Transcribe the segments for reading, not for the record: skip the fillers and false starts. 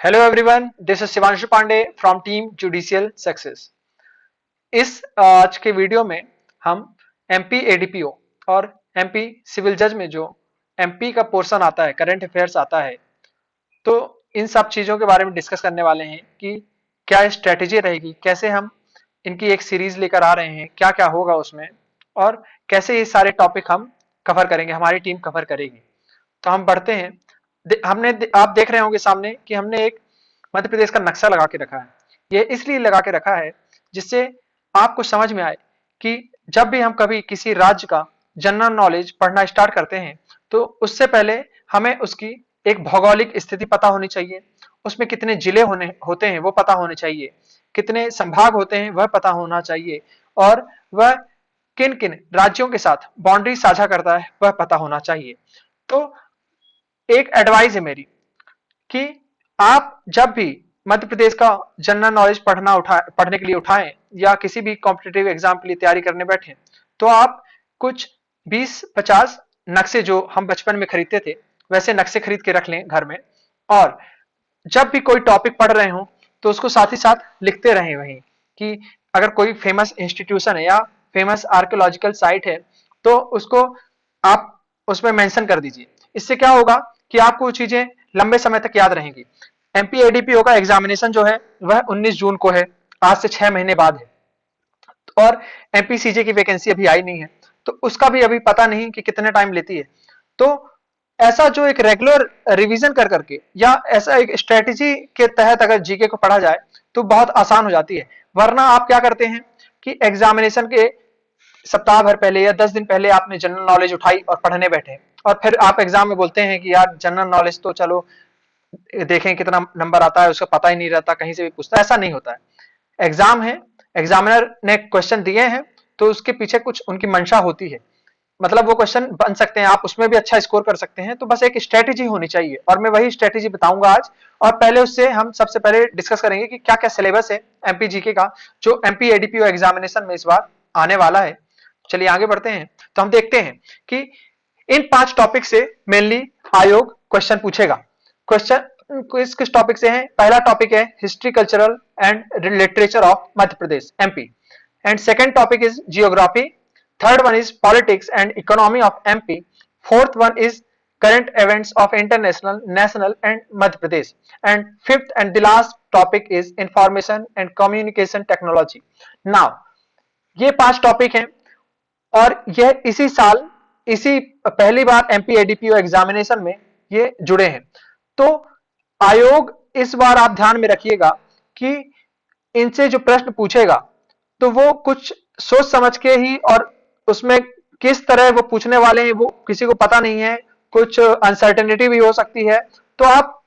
Hello everyone, this is Shivanshu Pandey from team judicial success. इस आज के वीडियो में हम एमपी एडीपीओ और एमपी सिविल जज में जो एमपी का पोर्शन आता है, करंट अफेयर्स आता है, तो इन सब चीजों के बारे में डिस्कस करने वाले हैं कि क्या स्ट्रेटेजी रहेगी, कैसे हम इनकी एक सीरीज लेकर आ रहे हैं, क्या क्या होगा उसमें, और कैसे ये सारे टॉपिक हम कवर करेंगे, हमारी टीम कवर करेगी। तो हम बढ़ते हैं। आप देख रहे होंगे सामने कि हमने एक मध्य प्रदेश का नक्शा लगा के रखा है। ये इसलिए लगा के रखा है जिससे आपको समझ में आए कि जब भी हम कभी किसी राज्य का जनरल नॉलेज पढ़ना स्टार्ट करते हैं तो उससे पहले हमें उसकी एक भौगोलिक स्थिति पता होनी चाहिए, उसमें कितने जिले होते हैं वो पता होने चाहिए, कितने संभाग होते हैं वह पता होना चाहिए, और वह किन किन राज्यों के साथ बाउंड्री साझा करता है वह पता होना चाहिए। तो एक एडवाइस है मेरी कि आप जब भी मध्य प्रदेश का जनरल नॉलेज पढ़ने के लिए उठाएं या किसी भी कॉम्पिटिटिव एग्जाम के लिए तैयारी करने बैठे, तो आप कुछ 20-50 नक्शे जो हम बचपन में खरीदते थे वैसे नक्शे खरीद के रख लें घर में, और जब भी कोई टॉपिक पढ़ रहे हो तो उसको साथ ही साथ लिखते रहें वहीं, कि अगर कोई फेमस इंस्टीट्यूशन है या फेमस आर्कियोलॉजिकल साइट है तो उसको आप उसमें मेंशन कर दीजिए। इससे क्या होगा कि आपको चीजें लंबे समय तक याद रहेंगी। एमपी एडीपीओ का एग्जामिनेशन जो है वह 19 जून को है, आज से 6 महीने बाद है, और एमपीसीजे की वैकेंसी अभी आई नहीं है, तो उसका भी अभी पता नहीं कि कितने टाइम लेती है। तो ऐसा जो एक रेगुलर रिवीजन कर करके या ऐसा एक स्ट्रेटेजी के तहत अगर जीके को पढ़ा जाए तो बहुत आसान हो जाती है। वरना आप क्या करते हैं कि एग्जामिनेशन के सप्ताह भर पहले या 10 दिन पहले आपने जनरल नॉलेज उठाई और पढ़ने बैठे, और फिर आप एग्जाम में बोलते हैं कि यार जनरल नॉलेज तो चलो देखें कितना नंबर आता है, उसका पता ही नहीं रहता, कहीं से भी पूछता है। ऐसा नहीं होता है। एग्जाम है, एग्जामिनर ने क्वेश्चन दिए हैं तो उसके पीछे कुछ उनकी मंशा होती है, मतलब वो क्वेश्चन बन सकते हैं, आप उसमें भी अच्छा स्कोर कर सकते हैं। तो बस एक स्ट्रेटेजी होनी चाहिए और मैं वही स्ट्रेटेजी बताऊंगा आज। और पहले उससे हम सबसे पहले डिस्कस करेंगे कि क्या क्या सिलेबस है एमपी जीके का जो एमपी एडीपीओ एग्जामिनेशन में इस बार आने वाला है। चलिए आगे बढ़ते हैं। तो हम देखते हैं कि इन 5 टॉपिक से मेनली आयोग क्वेश्चन पूछेगा। क्वेश्चन किस टॉपिक से है? पहला टॉपिक है history cultural and literature of Madhya Pradesh MP, and second topic is geography, third one is politics and economy of MP, fourth one is current events of international, national and Madhya Pradesh, and fifth and the last topic is information and communication technology. Now ये 5 topic हैं और यह इसी साल इसी पहली बार MP ADPO examination में ये जुड़े हैं। तो आयोग इस बार आप ध्यान में रखिएगा कि इनसे जो प्रश्न पूछेगा तो वो कुछ सोच समझ के ही, और उसमें किस तरह वो पूछने वाले हैं वो किसी को पता नहीं है, कुछ अनसर्टेनिटी भी हो सकती है। तो आप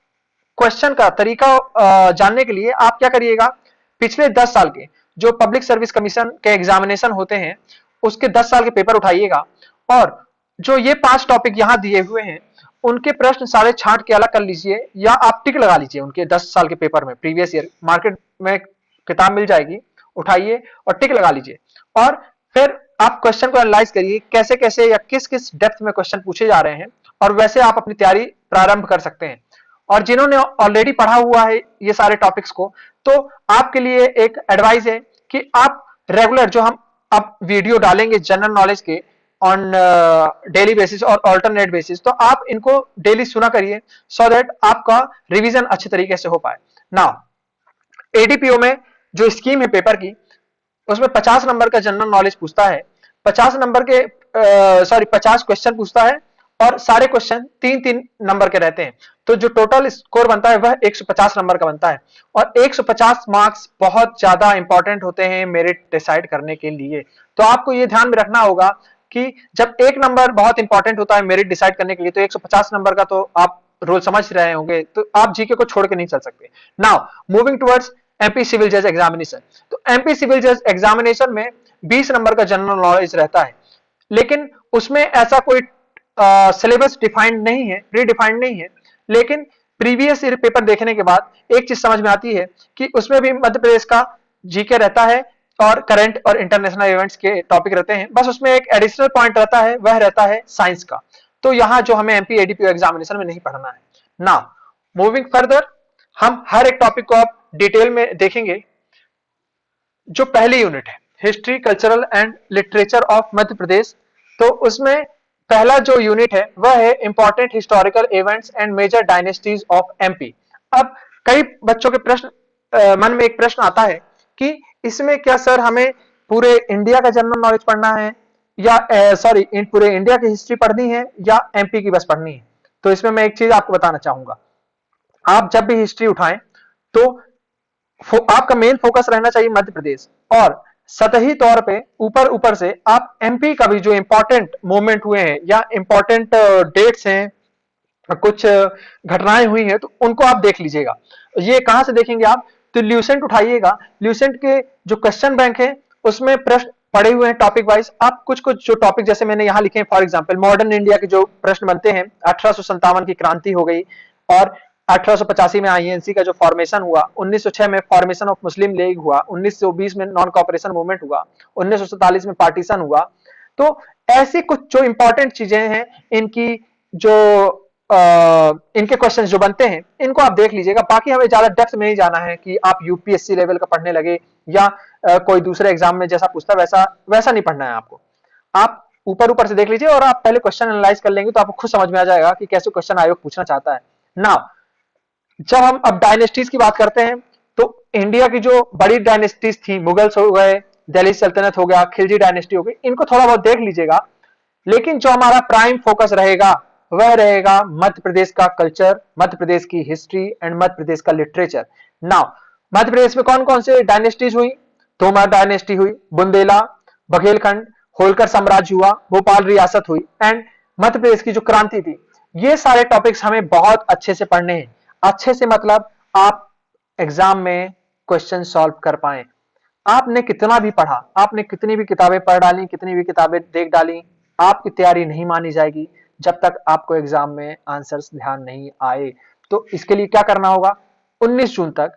क्वेश्चन का तरीका जानने के लिए आप क्या करिएगा, पिछले 10 साल के जो पब्लिक सर्विस कमीशन के एग्जामिनेशन होते हैं उसके 10 साल के पेपर उठाइएगा, और जो ये 5 टॉपिक यहाँ दिए हुए हैं उनके प्रश्न सारे छांट के अलग कर लीजिए, या आप टिक लगा लीजिए उनके 10 साल के पेपर में। प्रीवियस ईयर मार्केट में किताब मिल जाएगी, उठाइए और टिक लगा लीजिए, और फिर आप क्वेश्चन को एनालाइज करिए कैसे कैसे या किस किस डेप्थ में क्वेश्चन पूछे जा रहे हैं, और वैसे आप अपनी तैयारी प्रारंभ कर सकते हैं। और जिन्होंने ऑलरेडी पढ़ा हुआ है ये सारे टॉपिक्स को, तो आपके लिए एक एडवाइस है कि आप रेगुलर जो हम अब वीडियो डालेंगे जनरल नॉलेज के ऑन डेली बेसिस और ऑल्टरनेट बेसिस, तो आप इनको डेली सुना करिए सो दैट आपका रिवीजन अच्छे तरीके से हो पाए। नाउ एडीपीओ में जो स्कीम है पेपर की, उसमें 50 नंबर का जनरल नॉलेज पूछता है, 50 नंबर के 50 क्वेश्चन पूछता है, और सारे क्वेश्चन 3-3 नंबर के रहते हैं। तो जो टोटल स्कोर बनता है वह 150 नंबर का बनता है, और 150 मार्क्स बहुत ज्यादा इंपॉर्टेंट होते हैं मेरिट डिसाइड करने के लिए। तो आपको ये ध्यान में रखना होगा कि जब एक नंबर बहुत इंपॉर्टेंट होता है मेरिट डिसाइड करने के लिए, तो 150 नंबर का तो आप रोल समझ रहे होंगे, तो आप जीके को छोड़ के नहीं चल सकते। Now moving towards MP civil जज एग्जामिनेशन। तो एमपी सिविल जज एग्जामिनेशन में 20 नंबर का जनरल नॉलेज रहता है, लेकिन उसमें ऐसा कोई सिलेबस डिफाइंड नहीं है, प्री डिफाइंड नहीं है। लेकिन प्रीवियस ईयर पेपर देखने के बाद एक चीज समझ में आती है कि उसमें भी मध्य प्रदेश का जीके रहता है और करंट और इंटरनेशनल इवेंट्स के टॉपिक रहते हैं, बस उसमें एक एडिशनल पॉइंट रहता है, वह रहता है साइंस का। तो यहाँ जो हमें एमपी एडीपीओ एग्जामिनेशन में नहीं पढ़ना है। नाउ मूविंग फर्दर, हम हर एक टॉपिक को आप डिटेल में देखेंगे। जो पहली यूनिट है history cultural and literature of Madhya Pradesh, तो उसमें पहला जो यूनिट है वह है important historical events and major dynasties of MP. अब कई बच्चों के प्रश्न मन में एक प्रश्न आता है कि इसमें क्या सर हमें पूरे इंडिया का जनरल नॉलेज पढ़ना है या सॉरी पूरे इंडिया की हिस्ट्री पढ़नी है या एमपी की बस पढ़नी है? तो इसमें मैं एक चीज आपको बताना चाहूंगा, आप जब भी हिस्ट्री उठाएं तो आपका मेन फोकस रहना चाहिए मध्य प्रदेश, और सतही तौर पे ऊपर ऊपर से आप एमपी का भी जो इंपॉर्टेंट मूवमेंट हुए हैं या इंपॉर्टेंट डेट्स हैं, कुछ घटनाएं हुई हैं, तो उनको आप देख लीजिएगा। ये कहां से देखेंगे आप? तो ल्यूसेंट उठाइएगा, ल्यूसेंट के जो क्वेश्चन बैंक है उसमें प्रश्न पड़े हुए हैं टॉपिक वाइज। आप कुछ कुछ जो टॉपिक जैसे मैंने यहाँ लिखे हैं, फॉर एग्जांपल मॉडर्न इंडिया के जो प्रश्न बनते हैं, 1857 की क्रांति हो गई, और 1885 में आईएनसी का जो फॉर्मेशन हुआ, 1906 में फॉर्मेशन ऑफ मुस्लिम लीग हुआ, 1920 में नॉन कॉपरेशन मूवमेंट हुआ, 1947 में पार्टीशन हुआ। तो ऐसी कुछ जो इंपॉर्टेंट चीजें हैं, इनकी जो इनके क्वेश्चन जो बनते हैं इनको आप देख लीजिएगा। बाकी हमें ज्यादा डेप्थ में नहीं जाना है कि आप यूपीएससी लेवल का पढ़ने लगे या कोई दूसरे एग्जाम में जैसा पूछता वैसा वैसा नहीं पढ़ना है आपको। आप ऊपर ऊपर से देख लीजिए और आप पहले क्वेश्चन एनालाइज कर लेंगे तो आपको खुद समझ में आ जाएगा कि कैसे क्वेश्चन आयोग पूछना चाहता है ना। जब हम अब डायनेस्टीज की बात करते हैं तो इंडिया की जो बड़ी डायनेस्टीज थी, मुगल्स हो गए, दिल्ली सल्तनत हो गया, खिलजी डायनेस्टी हो गई, इनको थोड़ा बहुत देख लीजिएगा। लेकिन जो हमारा प्राइम फोकस रहेगा वह रहेगा मध्य प्रदेश का कल्चर, मध्य प्रदेश की हिस्ट्री एंड मध्य प्रदेश का लिटरेचर। नाउ मध्य प्रदेश में कौन कौन से डायनेस्टीज हुई? तोमर डायनेस्टी हुई, बुंदेला, बघेलखंड, होलकर साम्राज्य हुआ, भोपाल रियासत हुई, एंड मध्य प्रदेश की जो क्रांति थी। ये सारे टॉपिक्स हमें बहुत अच्छे से पढ़ने हैं। अच्छे से मतलब आप एग्जाम में क्वेश्चन सॉल्व कर पाए। आपने कितना भी पढ़ा, आपने कितनी भी किताबें पढ़ डाली, कितनी भी किताबें देख डाली, आपकी तैयारी नहीं मानी जाएगी जब तक आपको एग्जाम में आंसर्स ध्यान नहीं आए। तो इसके लिए क्या करना होगा? 19 जून तक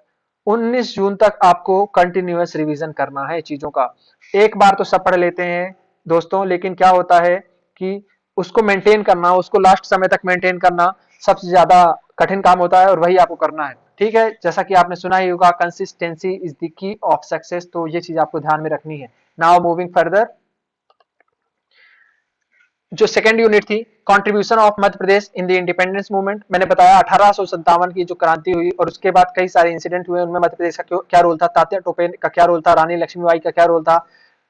19 जून तक आपको कंटिन्यूअस रिवीजन करना है चीजों का। एक बार तो सब पढ़ लेते हैं दोस्तों, लेकिन क्या होता है कि उसको मेंटेन करना, उसको लास्ट समय तक मेंटेन करना सबसे ज्यादा कठिन काम होता है, और वही आपको करना है। ठीक है, जैसा कि आपने सुना ही होगा, consistency is the key of success, तो ये चीज आपको ध्यान में रखनी है। नाउ मूविंग फर्दर, जो सेकंड यूनिट थी contribution of Madhya Pradesh in the independence movement, मैंने बताया 1857 की जो क्रांति हुई और उसके बाद कई सारे इंसिडेंट हुए, उनमें मध्य प्रदेश का क्या रोल था, तात्या टोपे का क्या रोल था, रानी लक्ष्मीबाई का क्या रोल था,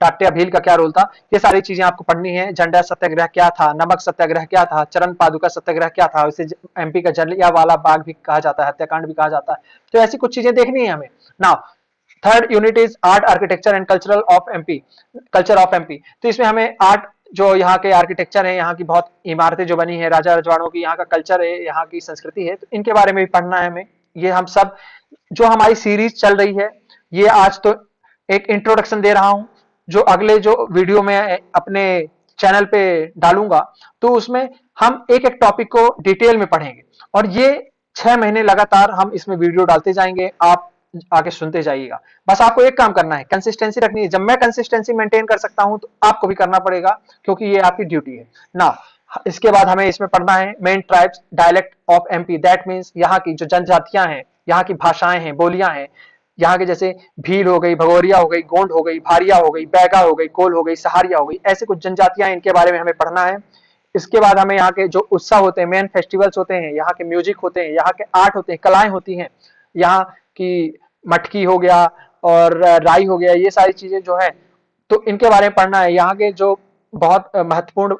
टाट्या भील का क्या रोल था, ये सारी चीजें आपको पढ़नी है। झंडा सत्याग्रह क्या था, नमक सत्याग्रह क्या था, चरण पादुका सत्याग्रह क्या था, इसे एमपी का जलियांवाला बाग भी कहा जाता है, हत्याकांड भी कहा जाता है। तो ऐसी कुछ चीजें देखनी है हमें। Now third unit is art architecture and cultural of MP, culture of MP. तो इसमें हमें आर्ट, जो यहाँ के आर्किटेक्चर है, यहाँ की बहुत इमारतें जो बनी है राजा रजवाड़ों की, यहाँ का कल्चर है, यहाँ की संस्कृति है, तो इनके बारे में भी पढ़ना है हमें। ये हम सब जो हमारी सीरीज चल रही है, ये आज तो एक इंट्रोडक्शन दे रहा हूं, जो अगले जो वीडियो में अपने चैनल पे डालूंगा तो उसमें हम एक एक टॉपिक को डिटेल में पढ़ेंगे, और ये 6 महीने लगातार हम इसमें वीडियो डालते जाएंगे, आप आगे सुनते जाइएगा। बस आपको एक काम करना है, कंसिस्टेंसी रखनी है। जब मैं कंसिस्टेंसी मेंटेन कर सकता हूं तो आपको भी करना पड़ेगा, क्योंकि ये आपकी ड्यूटी है ना। इसके बाद हमें इसमें पढ़ना है main tribes dialect of MP, that means यहाँ की जो जनजातियां हैं, यहाँ की भाषाएं हैं, बोलियां हैं, यहाँ के जैसे भील हो गई, भगोरिया हो गई, गोंड हो गई, भारिया हो गई, बैगा हो गई, कोल हो गई, सहारिया हो गई, ऐसे कुछ जनजातियां, इनके बारे में हमें पढ़ना है। इसके बाद हमें यहाँ के जो उत्सव होते हैं, मेन फेस्टिवल्स होते हैं, यहाँ के म्यूजिक होते हैं, यहाँ के आर्ट होते हैं, कलाएं होती हैं, यहाँ की मटकी हो गया और राई हो गया, ये सारी चीजें जो है तो इनके बारे में पढ़ना है। यहाँ के जो बहुत महत्वपूर्ण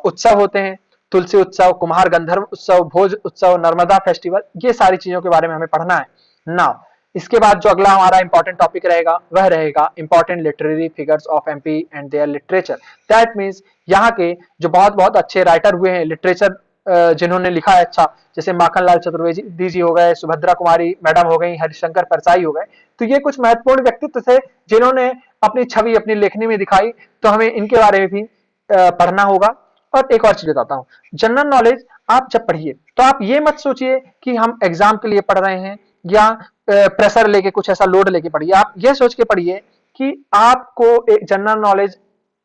उत्सव होते हैं, तुलसी उत्सव, कुम्हार गंधर्व उत्सव, भोज उत्सव, नर्मदा फेस्टिवल, ये सारी चीजों के बारे में हमें पढ़ना है ना। इसके बाद जो अगला हमारा इंपॉर्टेंट टॉपिक रहेगा वह रहेगा important literary figures of MP and their literature. That means यहाँ के जो बहुत बहुत अच्छे राइटर हुए हैं, लिटरेचर जिन्होंने लिखा है अच्छा, जैसे माखनलाल चतुर्वेदी जी हो गए, सुभद्रा कुमारी मैडम हो गई, हरिशंकर परसाई हो गए, तो ये कुछ महत्वपूर्ण व्यक्तित्व थे जिन्होंने अपनी छवि अपनी लेखनी में दिखाई। तो हमें इनके बारे में भी पढ़ना होगा। और एक और चीज बताता हूँ, जनरल नॉलेज आप जब पढ़िए तो आप ये मत सोचिए कि हम एग्जाम के लिए पढ़ रहे हैं या प्रेशर लेके, कुछ ऐसा लोड लेके पढ़िए। आप ये सोच के पढ़िए कि आपको एक जनरल नॉलेज,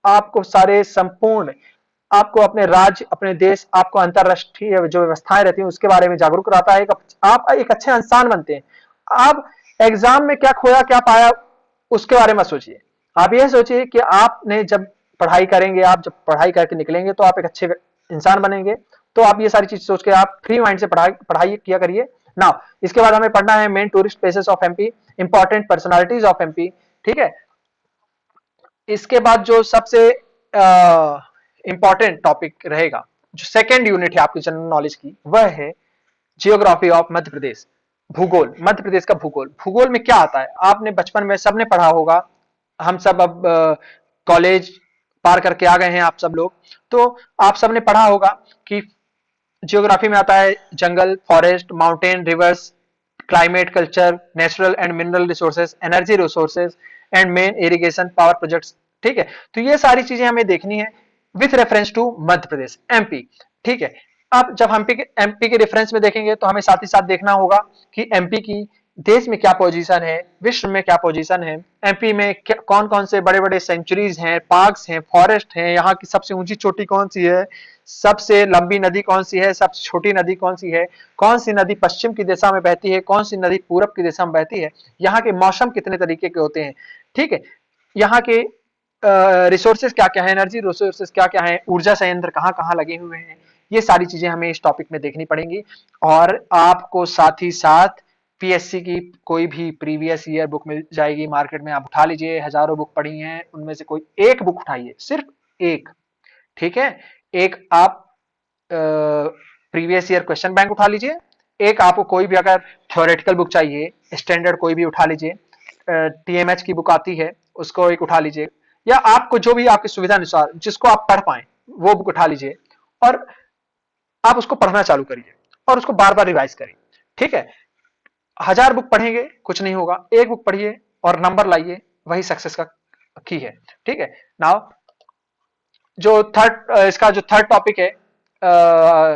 आपको सारे संपूर्ण आपको अपने राज्य, अपने देश, आपको अंतरराष्ट्रीय जो व्यवस्थाएं रहती हैं उसके बारे में जागरूक कराता है। आप एक अच्छे इंसान बनते हैं। आप एग्जाम में क्या खोया क्या पाया उसके बारे में सोचिए। आप ये सोचिए कि आपने जब पढ़ाई करेंगे, आप जब पढ़ाई करके निकलेंगे तो आप एक अच्छे इंसान बनेंगे। तो आप ये सारी चीज सोच के आप फ्री माइंड से पढ़ाई पढ़ाई किया करिए ना। इसके बाद हमें पढ़ना है main tourist places of MP, important personalities of MP. ठीक है, इसके बाद जो सबसे इंपॉर्टेंट टॉपिक रहेगा, जो सेकेंड यूनिट है आपकी जनरल नॉलेज की, वह है जियोग्राफी ऑफ मध्य प्रदेश, भूगोल, मध्य प्रदेश का भूगोल। भूगोल में क्या आता है आपने बचपन में सबने पढ़ा होगा। हम सब अब कॉलेज पार करके आ गए हैं आप सब लोग, तो आप सबने पढ़ा होगा कि जियोग्राफी में आता है जंगल, forest, mountain, rivers, climate, culture, natural and mineral resources, energy resources and main irrigation power projects. ठीक है, तो ये सारी चीजें हमें देखनी है with reference to Madhya Pradesh, MP. ठीक है, अब जब एमपी के रेफरेंस में देखेंगे तो हमें साथ ही साथ देखना होगा कि एमपी की देश में क्या पोजीशन है, विश्व में क्या पोजीशन है, एमपी में कौन कौन से बड़े बड़े सेंचुरीज हैं, पार्क्स हैं, फॉरेस्ट हैं, यहाँ की सबसे ऊंची चोटी कौन सी है, सबसे लंबी नदी कौन सी है, सबसे छोटी नदी कौन सी है, कौन सी नदी पश्चिम की दिशा में बहती है, कौन सी नदी पूरब की दिशा में बहती है, यहाँ के मौसम कितने तरीके के होते हैं। ठीक है, यहाँ के रिसोर्सेज क्या क्या है, एनर्जी रिसोर्सेज क्या क्या है, ऊर्जा संयंत्र कहाँ कहाँ लगे हुए हैं, ये सारी चीजें हमें इस टॉपिक में देखनी पड़ेंगी। और आपको साथ ही साथ पीएससी की कोई भी प्रीवियस ईयर बुक मिल जाएगी मार्केट में, आप उठा लीजिए। हजारों बुक पढ़ी हैं, उनमें से कोई एक बुक उठाइए, सिर्फ एक। ठीक है, एक आप प्रीवियस ईयर क्वेश्चन बैंक उठा लीजिए, एक आपको कोई भी अगर थ्योरेटिकल बुक चाहिए स्टैंडर्ड कोई भी उठा लीजिए, टीएमएच की बुक आती है उसको एक उठा लीजिए, या आपको जो भी आपकी सुविधा अनुसार जिसको आप पढ़ पाए वो बुक उठा लीजिए, और आप उसको पढ़ना चालू करिए और उसको बार बार रिवाइज करिए। ठीक है, हजार बुक पढ़ेंगे कुछ नहीं होगा, एक बुक पढ़िए और नंबर लाइए, वही सक्सेस का की है। ठीक है, नाउ जो थर्ड इसका जो थर्ड टॉपिक है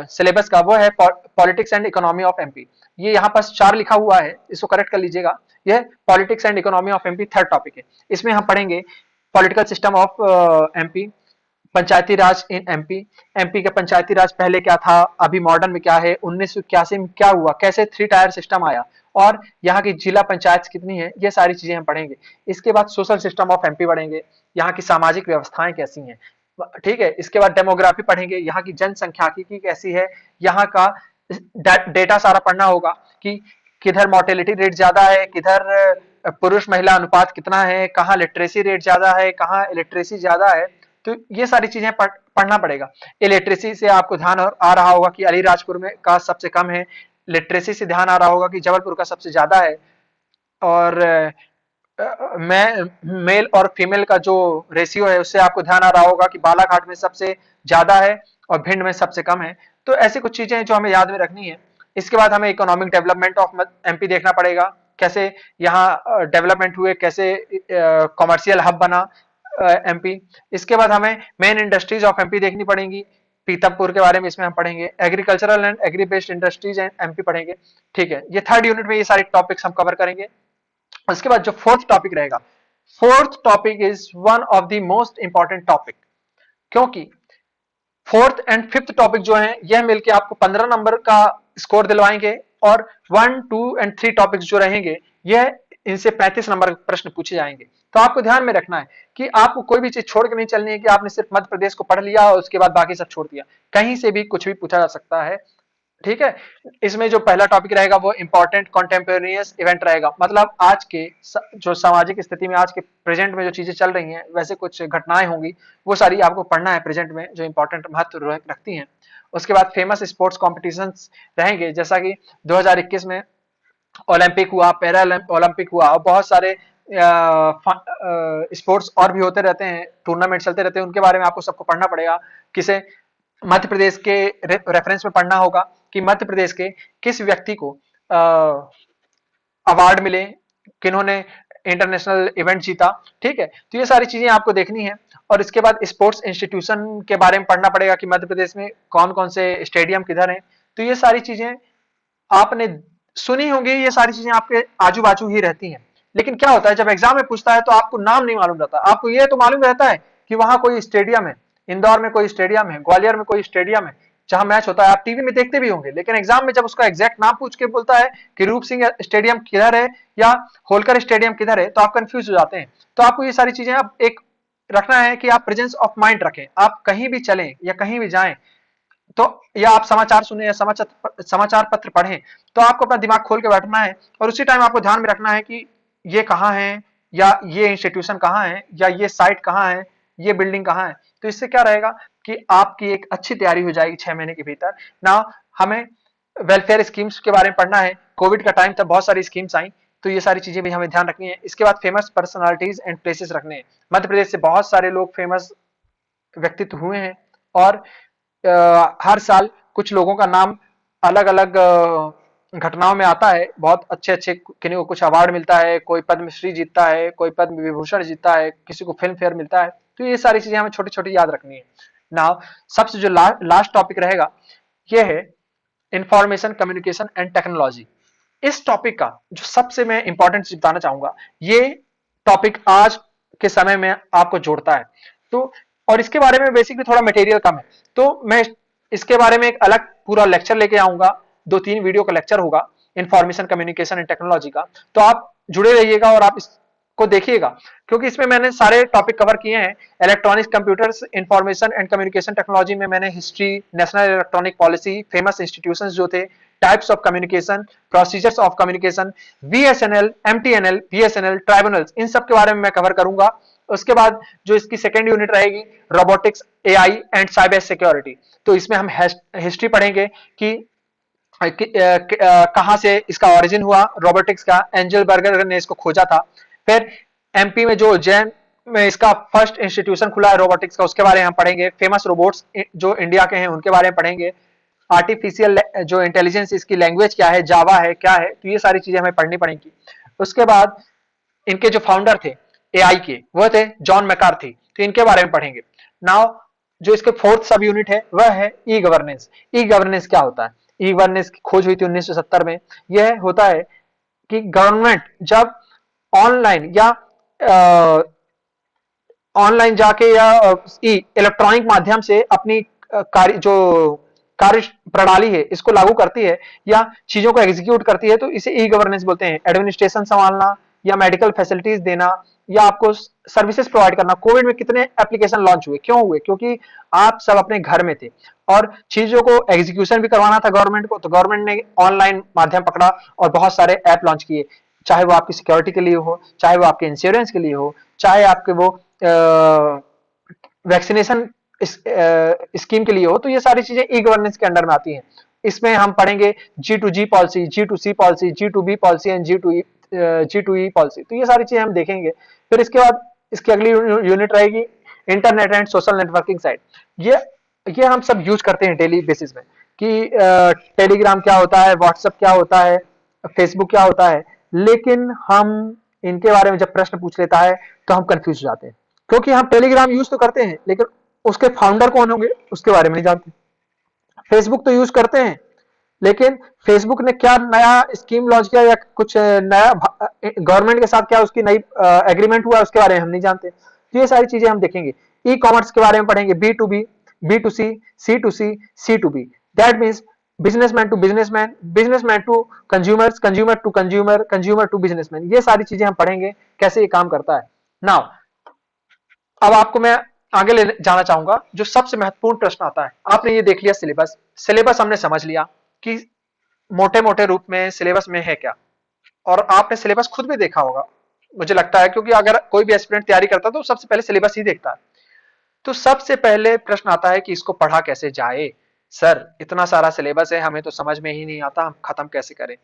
सिलेबस का, वो है politics and economy of MP. ये यहाँ पर 4 लिखा हुआ है, इसको करेक्ट कर लीजिएगा। यह politics and economy of MP third topic है। इसमें हम पढ़ेंगे political system of MP, Panchayati Raj in MP, MP का पंचायती राज पहले क्या था, अभी मॉडर्न में क्या है, 1981 में क्या हुआ, कैसे 3 टायर सिस्टम आया, और यहाँ की जिला पंचायत कितनी है, ये सारी चीजें हम पढ़ेंगे। इसके बाद सोशल सिस्टम ऑफ एमपी पढ़ेंगे, यहाँ की सामाजिक व्यवस्थाएं कैसी हैं। ठीक है, इसके बाद डेमोग्राफी पढ़ेंगे, यहाँ की जनसंख्याकी कैसी है, यहाँ का डेटा सारा पढ़ना होगा कि किधर मोर्टेलिटी रेट ज्यादा है, किधर पुरुष महिला अनुपात कितना है, कहाँ लिटरेसी रेट ज्यादा है, कहाँ इलिटरेसी ज्यादा है। तो ये सारी चीजें पढ़ना पड़ेगा। इलिटरेसी से आपको ध्यान आ रहा होगा कि अलीराजपुर में का सबसे कम है, लिटरेसी से ध्यान आ रहा होगा कि जबलपुर का सबसे ज्यादा है, और मैं मेल और फीमेल का जो रेशियो है उससे आपको ध्यान आ रहा होगा कि बालाघाट में सबसे ज्यादा है और भिंड में सबसे कम है। तो ऐसी कुछ चीजें हैं जो हमें याद में रखनी है। इसके बाद हमें इकोनॉमिक डेवलपमेंट ऑफ एमपी देखना पड़ेगा, कैसे यहाँ डेवलपमेंट हुए, कैसे कॉमर्शियल हब बना एमपी। इसके बाद हमें मेन इंडस्ट्रीज ऑफ एमपी देखनी पड़ेंगी, पीतमपुर के बारे में इसमें हम पढ़ेंगे, agricultural and agri based industries and MP पढ़ेंगे। ठीक है, ये थर्ड यूनिट में ये सारे टॉपिक्स हम कवर करेंगे। उसके बाद जो फोर्थ टॉपिक रहेगा, fourth topic is one of the most important topic, क्योंकि फोर्थ एंड फिफ्थ टॉपिक जो है यह मिलकर आपको 15 नंबर का स्कोर दिलवाएंगे, और 1, 2 एंड 3 टॉपिक्स जो रहेंगे यह इनसे 35 नंबर प्रश्न पूछे जाएंगे। तो आपको ध्यान में रखना है कि आपको कोई भी चीज छोड़ के नहीं चलनी है कि आपने सिर्फ मध्य प्रदेश को पढ़ लिया और उसके बाद बाकी सब छोड़ दिया। कहीं से भी कुछ भी पूछा जा सकता है। ठीक है, इसमें जो पहला टॉपिक रहेगा वो इंपॉर्टेंट कॉन्टेम्पोरेनियस इवेंट रहेगा, मतलब आज के जो सामाजिक स्थिति में आज के प्रेजेंट में जो चीजें चल रही हैं वैसे कुछ घटनाएं होंगी, वो सारी आपको पढ़ना है प्रेजेंट में, जो इंपॉर्टेंट महत्व रखती हैं। उसके बाद फेमस स्पोर्ट्स कॉम्पिटिशंस रहेंगे, जैसा कि 2021 में ओलंपिक हुआ, पैरा ओलंपिक हुआ, और बहुत सारे स्पोर्ट्स और भी होते रहते हैं, टूर्नामेंट चलते रहते हैं, उनके बारे में आपको सबको पढ़ना पड़ेगा। किसे मध्य प्रदेश के रेफरेंस में पढ़ना होगा कि मध्य प्रदेश के किस व्यक्ति को अवार्ड मिले, किन्होंने इंटरनेशनल इवेंट जीता। ठीक है, तो ये सारी चीजें आपको देखनी है। और इसके बाद स्पोर्ट्स इंस्टीट्यूशन के बारे में पढ़ना पड़ेगा कि मध्य प्रदेश में कौन कौन से स्टेडियम किधर हैं। तो ये सारी चीजें आपने सुनी होंगी, ये सारी चीजें आपके आजू बाजू ही रहती हैं, लेकिन क्या होता है जब एग्जाम में पूछता है तो आपको नाम नहीं मालूम रहता। आपको ये तो मालूम रहता है कि वहां कोई स्टेडियम है, इंदौर में कोई स्टेडियम है, ग्वालियर में कोई स्टेडियम है जहां मैच होता है, आप टीवी में देखते भी होंगे, लेकिन एग्जाम में जब उसका एग्जैक्ट नाम पूछ के बोलता है कि रूप सिंह स्टेडियम किधर है या होलकर स्टेडियम किधर है, तो आप कंफ्यूज हो जाते हैं। तो आपको ये सारी चीजें आप एक रखना है कि आप प्रेजेंस ऑफ माइंड रखें, आप कहीं भी चलें या कहीं भी जाएं तो, या आप समाचार सुने या समाचार पत्र पढ़ें, तो आपको अपना दिमाग खोल के बैठना है और उसी टाइम आपको ध्यान में रखना है कि ये कहाँ है, या ये इंस्टीट्यूशन कहाँ है, या ये साइट कहाँ है, ये बिल्डिंग कहाँ है। तो इससे क्या रहेगा कि आपकी एक अच्छी तैयारी हो जाएगी 6 महीने के भीतर ना। हमें वेलफेयर स्कीम्स के बारे में पढ़ना है, कोविड का टाइम था, बहुत सारी स्कीम्स आई, तो ये सारी चीजें भी हमें ध्यान रखनी है। इसके बाद फेमस पर्सनालिटीज एंड प्लेसेस रखने हैं। मध्य प्रदेश से बहुत सारे लोग फेमस व्यक्तित्व हुए हैं और हर साल कुछ लोगों का नाम अलग अलग घटनाओं में आता है, बहुत अच्छे अच्छे, किन्हीं को कुछ अवार्ड मिलता है, कोई पद्मश्री जीतता है, कोई पद्म विभूषण जीतता है, किसी को फिल्म फेयर मिलता है। तो ये सारी चीजें हमें छोटी छोटी याद रखनी है। नाउ सबसे जो लास्ट टॉपिक रहेगा ये है इंफॉर्मेशन कम्युनिकेशन एंड टेक्नोलॉजी। इस टॉपिक का जो सबसे मैं इंपॉर्टेंट चीज बताना चाहूंगा, ये टॉपिक आज के समय में आपको जोड़ता है। तो और इसके बारे में बेसिकली थोड़ा मटेरियल कम है, तो मैं इसके बारे में एक अलग पूरा लेक्चर लेके आऊंगा, 2-3 वीडियो का लेक्चर होगा इंफॉर्मेशन कम्युनिकेशन एंड टेक्नोलॉजी का। तो आप जुड़े रहिएगा और आप इसको देखिएगा, क्योंकि इसमें मैंने सारे टॉपिक कवर किए हैं। Electronics, computers, information and communication technology में मैंने history, national electronic policy, famous institutions जो थे, types of communication, procedures of communication, VSNL, MTNL, BSNL, tribunals, इन सब के बारे में मैं कवर करूंगा। उसके बाद जो इसकी सेकेंड यूनिट रहेगी robotics, AI and cyber security, तो इसमें हम हिस्ट्री पढ़ेंगे कि कहां से इसका ओरिजिन हुआ रोबोटिक्स का, एंजल बर्गर ने इसको खोजा था। फिर एमपी में जो उज्जैन में इसका फर्स्ट इंस्टीट्यूशन खुला है रोबोटिक्स का, उसके बारे में हम पढ़ेंगे। फेमस रोबोट्स जो इंडिया के हैं उनके बारे में पढ़ेंगे। आर्टिफिशियल जो इंटेलिजेंस, इसकी लैंग्वेज क्या है, जावा है, क्या है, तो ये सारी चीजें हमें पढ़नी पड़ेंगी। उसके बाद इनके जो फाउंडर थे एआई के, वो थे जॉन मैकार्थी, तो इनके बारे में पढ़ेंगे। नाउ जो इसके फोर्थ सब यूनिट है वह है ई गवर्नेंस। ई गवर्नेंस क्या होता है? ई गवर्नेंस की खोज हुई थी 1970 में। यह होता है कि गवर्नमेंट जब ऑनलाइन या ऑनलाइन जाके या इलेक्ट्रॉनिक माध्यम से अपनी कार्य जो कार्य प्रणाली है इसको लागू करती है या चीजों को एग्जीक्यूट करती है, तो इसे ई गवर्नेंस बोलते हैं। एडमिनिस्ट्रेशन संभालना या मेडिकल फैसिलिटीज देना या आपको सर्विसेज प्रोवाइड करना। कोविड में कितने एप्लीकेशन लॉन्च हुए, क्यों हुए? क्योंकि आप सब अपने घर में थे और चीजों को एग्जीक्यूशन भी करवाना था गवर्नमेंट को, तो गवर्नमेंट ने ऑनलाइन माध्यम पकड़ा और बहुत सारे ऐप लॉन्च किए, चाहे वो आपकी सिक्योरिटी के लिए हो, चाहे वो आपके इंश्योरेंस के लिए हो, चाहे आपके वो वैक्सीनेशन स्कीम के लिए हो। तो ये सारी चीजें ई गवर्नेंस के अंडर में आती हैं। इसमें हम पढ़ेंगे G2G policy, G2C policy, G2B policy and G2E policy, तो ये सारी चीजें हम देखेंगे। फिर इसके बाद इसकी अगली यूनिट रहेगी internet and social networking site. ये हम सब यूज करते हैं डेली बेसिस में कि टेलीग्राम क्या होता है, व्हाट्सएप क्या होता है, फेसबुक क्या होता है, लेकिन हम इनके बारे में जब प्रश्न पूछ लेता है तो हम कंफ्यूज हो जाते हैं, क्योंकि हम टेलीग्राम यूज तो करते हैं लेकिन उसके फाउंडर कौन होंगे उसके बारे में नहीं जानते। फेसबुक तो यूज करते हैं लेकिन फेसबुक ने क्या नया स्कीम लॉन्च किया या कुछ नया गवर्नमेंट के साथ क्या उसकी नई एग्रीमेंट हुआ उसके बारे में हम नहीं जानते। तो ये सारी चीजें हम देखेंगे। ई कॉमर्स के बारे में पढ़ेंगे, B2B, B2C, C2C, C2B, that means businessman to businessman, businessman to consumers, consumer to consumer, consumer to businessman. ये सारी चीजें हम पढ़ेंगे कैसे ये काम करता है। नाउ अब आपको मैं आगे ले जाना चाहूंगा। जो सबसे महत्वपूर्ण प्रश्न आता है, आपने ये देख लिया सिलेबस, सिलेबस हमने समझ लिया कि मोटे मोटे रूप में सिलेबस में है क्या, और आपने सिलेबस खुद भी देखा होगा मुझे लगता है, क्योंकि अगर कोई भी एस्पिरेंट तैयारी करता है तो सबसे पहले सिलेबस ही देखता है। तो सबसे पहले प्रश्न आता है कि इसको पढ़ा कैसे जाए। सर इतना सारा सिलेबस है, हमें तो समझ में ही नहीं आता, हम खत्म कैसे करें?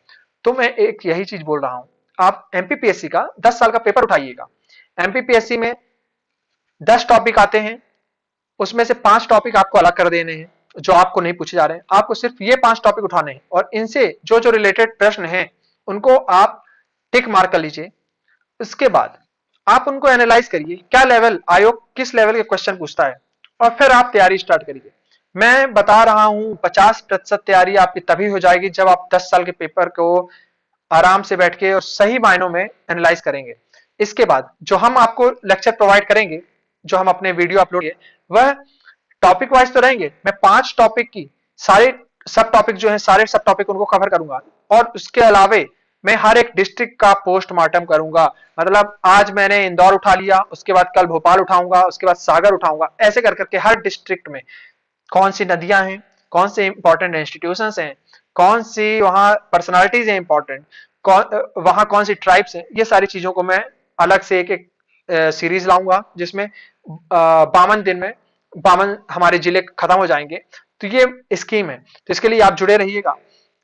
तो मैं एक यही चीज बोल रहा हूं, आप एमपीपीएससी का 10 साल का पेपर उठाइएगा। एमपीपीएससी में 10 टॉपिक आते हैं, उसमें से 5 टॉपिक आपको अलग कर देने हैं जो आपको नहीं पूछे जा रहे हैं। आपको सिर्फ ये 5 टॉपिक उठाने हैं और इनसे जो जो रिलेटेड प्रश्न हैं उनको आप टिक मार्क कर लीजिए। इसके बाद आप उनको एनालाइज करिए, क्या लेवल आयोग किस लेवल के क्वेश्चन पूछता है, और फिर आप तैयारी स्टार्ट करिए। मैं बता रहा हूं 50% तैयारी आपकी तभी हो जाएगी जब आप 10 साल के पेपर को आराम से बैठ के और सही मायनों में एनालाइज करेंगे। इसके बाद जो हम आपको लेक्चर प्रोवाइड करेंगे, जो हम अपने वीडियो अपलोड किए, वह टॉपिक वाइज तो रहेंगे, मैं 5 टॉपिक की सारे सब टॉपिक जो है सारे सब टॉपिक उनको कवर करूंगा, और उसके अलावे मैं हर एक डिस्ट्रिक्ट का पोस्टमार्टम करूंगा। मतलब आज मैंने इंदौर उठा लिया, उसके बाद कल भोपाल उठाऊंगा, उसके बाद सागर उठाऊंगा, ऐसे कर करके हर डिस्ट्रिक्ट में कौन सी नदियां हैं, कौन से इंपॉर्टेंट इंस्टीट्यूशंस हैं, कौन सी वहां पर्सनालिटीज हैं इंपॉर्टेंट, वहां कौन सी ट्राइब्स हैं, ये सारी चीजों को मैं अलग से एक एक सीरीज लाऊंगा, जिसमें 52 दिन में 52 हमारे जिले खत्म हो जाएंगे। तो ये स्कीम है, तो इसके लिए आप जुड़े रहिएगा।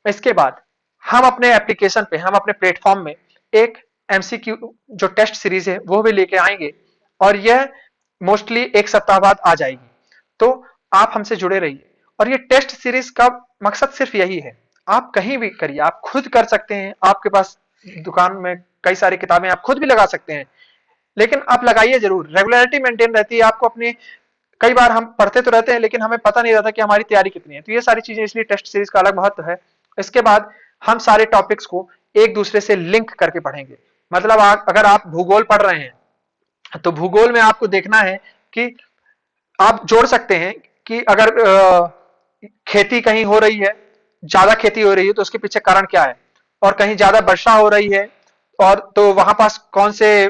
इसके बाद हम अपने एप्लीकेशन पे, हम अपने प्लेटफॉर्म में एक एमसीक्यू जो टेस्ट सीरीज है वो भी लेके आएंगे, और यह मोस्टली एक सप्ताह बाद आ जाएगी। तो आप हमसे जुड़े रहिए, और ये टेस्ट सीरीज का मकसद सिर्फ यही है, आप कहीं भी करिए, आप खुद कर सकते हैं, आपके पास दुकान में कई सारी किताबें आप खुद भी लगा सकते हैं, लेकिन आप लगाइए जरूर, रेगुलरिटी मेंटेन रहती है आपको अपनी। कई बार हम पढ़ते तो रहते हैं लेकिन हमें पता नहीं रहता कि हमारी तैयारी कितनी है, तो ये सारी चीजें, इसलिए टेस्ट सीरीज का अलग महत्व है। इसके बाद हम सारे टॉपिक्स को एक दूसरे से लिंक करके पढ़ेंगे। मतलब अगर आप भूगोल पढ़ रहे हैं तो भूगोल में आपको देखना है कि आप जोड़ सकते हैं कि अगर खेती कहीं हो रही है, ज्यादा खेती हो रही है, तो उसके पीछे कारण क्या है, और कहीं ज्यादा वर्षा हो रही है और तो वहां पास कौन से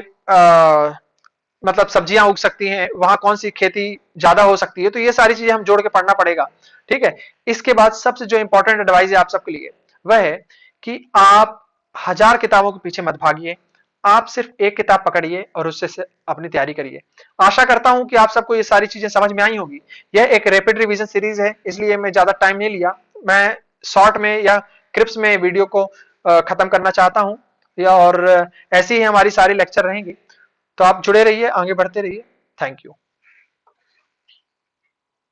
मतलब सब्जियां उग सकती हैं, वहां कौन सी खेती ज्यादा हो सकती है, तो ये सारी चीजें हम जोड़ के पढ़ना पड़ेगा। ठीक है। इसके बाद सबसे जो इंपॉर्टेंट एडवाइस है आप सबके लिए वह है कि आप 1000 किताबों के पीछे मत भागिए, आप सिर्फ एक किताब पकड़िए और उससे से अपनी तैयारी करिए। आशा करता हूं कि आप सबको ये सारी चीजें समझ में आई होगी। यह एक रैपिड रिवीजन सीरीज है, इसलिए मैं ज्यादा टाइम नहीं लिया, मैं शॉर्ट में या क्रिप्स में वीडियो को खत्म करना चाहता हूं, या और ऐसी ही हमारी सारी लेक्चर रहेंगी। तो आप जुड़े रहिए, आगे बढ़ते रहिए। Thank you.